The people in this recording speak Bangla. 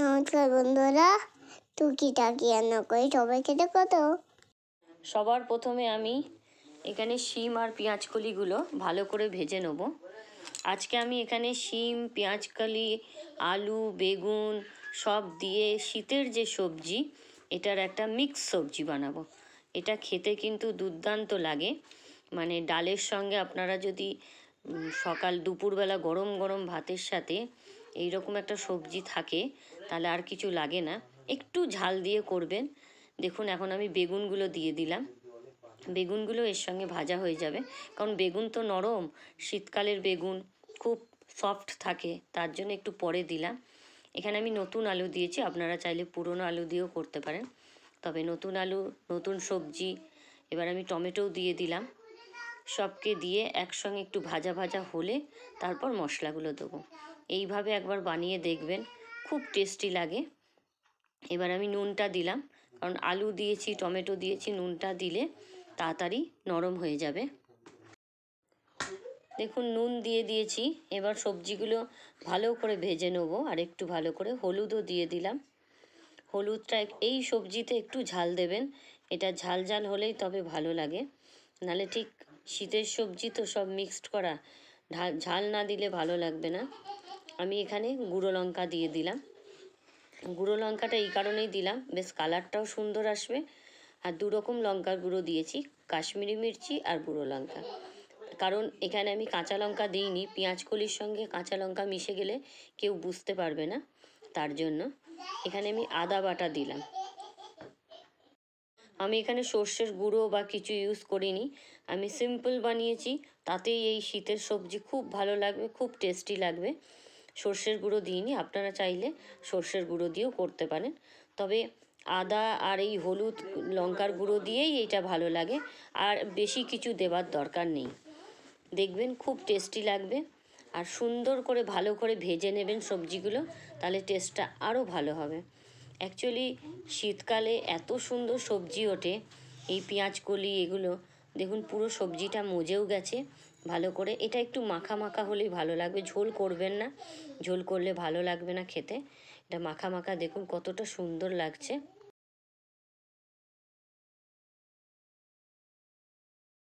নমস্কার বন্ধুরা, টুকিটাকি রান্না করে সবাইকে দেখো তো। সবার প্রথমে আমি এখানে শিম আর পেঁয়াজকলিগুলো ভালো করে ভেজে নেব। আজকে আমি এখানে শিম, পেঁয়াজকলি, আলু, বেগুন সব দিয়ে শীতের যে সবজি, এটার একটা মিক্স সবজি বানাবো। এটা খেতে কিন্তু দুর্দান্ত লাগে। মানে ডালের সঙ্গে আপনারা যদি সকাল দুপুরবেলা গরম গরম ভাতের সাথে এইরকম একটা সবজি থাকে, তাহলে আর কিছু লাগে না। একটু ঝাল দিয়ে করবেন। দেখুন এখন আমি বেগুনগুলো দিয়ে দিলাম। বেগুনগুলো এর সঙ্গে ভাজা হয়ে যাবে, কারণ বেগুন তো নরম, শীতকালের বেগুন খুব সফট থাকে, তার জন্য একটু পরে দিলাম। এখানে আমি নতুন আলু দিয়েছি, আপনারা চাইলে পুরনো আলু দিয়েও করতে পারেন, তবে নতুন আলু নতুন সবজি। এবার আমি টমেটোও দিয়ে দিলাম। সবকে দিয়ে একসঙ্গে একটু ভাজা ভাজা হলে তারপর মশলাগুলো দেবো। এইভাবে একবার বানিয়ে দেখবেন, খুব টেস্টি লাগে। এবার আমি নুনটা দিলাম, কারণ আলু দিয়েছি, টমেটো দিয়েছি, নুনটা দিলে তাড়াতাড়ি নরম হয়ে যাবে। দেখুন নুন দিয়ে দিয়েছি। এবার সবজিগুলো ভালো করে ভেজে নেবো, আর একটু ভালো করে হলুদও দিয়ে দিলাম। হলুদটা এই সবজিতে একটু ঝাল দেবেন, এটা ঝাল ঝাল হলেই তবে ভালো লাগে, নাহলে ঠিক শীতের সবজি তো সব মিক্সড করা, ঝাল না দিলে ভালো লাগবে না। আমি এখানে গুঁড়ো লঙ্কা দিয়ে দিলাম। গুঁড়ো লঙ্কাটা এই কারণেই দিলাম, বেশ কালারটাও সুন্দর আসবে। আর দু রকম লঙ্কার গুঁড়ো দিয়েছি, কাশ্মীরি মির্চি আর গুঁড়ো লঙ্কা। কারণ এখানে আমি কাঁচা লঙ্কা দিইনি, পেঁয়াজকলির সঙ্গে কাঁচা লঙ্কা মিশে গেলে কেউ বুঝতে পারবে না, তার জন্য এখানে আমি আদা বাটা দিলাম। আমি এখানে সর্ষের গুঁড়ো বা কিছু ইউজ করিনি, আমি সিম্পল বানিয়েছি, তাতেই এই শীতের সবজি খুব ভালো লাগবে, খুব টেস্টি লাগবে। সর্ষের গুঁড়ো দিইনি, আপনারা চাইলে সর্ষের গুঁড়ো দিয়েও করতে পারেন, তবে আদা আর এই হলুদ লঙ্কার গুঁড়ো দিয়েই এইটা ভালো লাগে, আর বেশি কিছু দেওয়ার দরকার নেই। দেখবেন খুব টেস্টি লাগবে। আর সুন্দর করে ভালো করে ভেজে নেবেন সবজিগুলো, তাহলে টেস্টটা আরও ভালো হবে। অ্যাকচুয়ালি শীতকালে এত সুন্দর সবজি ওঠে, এই পেঁয়াজকলি এগুলো দেখুন পুরো সবজিটা মজেও গেছে ভালো করে। এটা একটু মাখা মাখা হলেই ভালো লাগবে, ঝোল করবেন না, ঝোল করলে ভালো লাগবে না খেতে। এটা মাখা মাখা দেখুন কতটা সুন্দর লাগছে।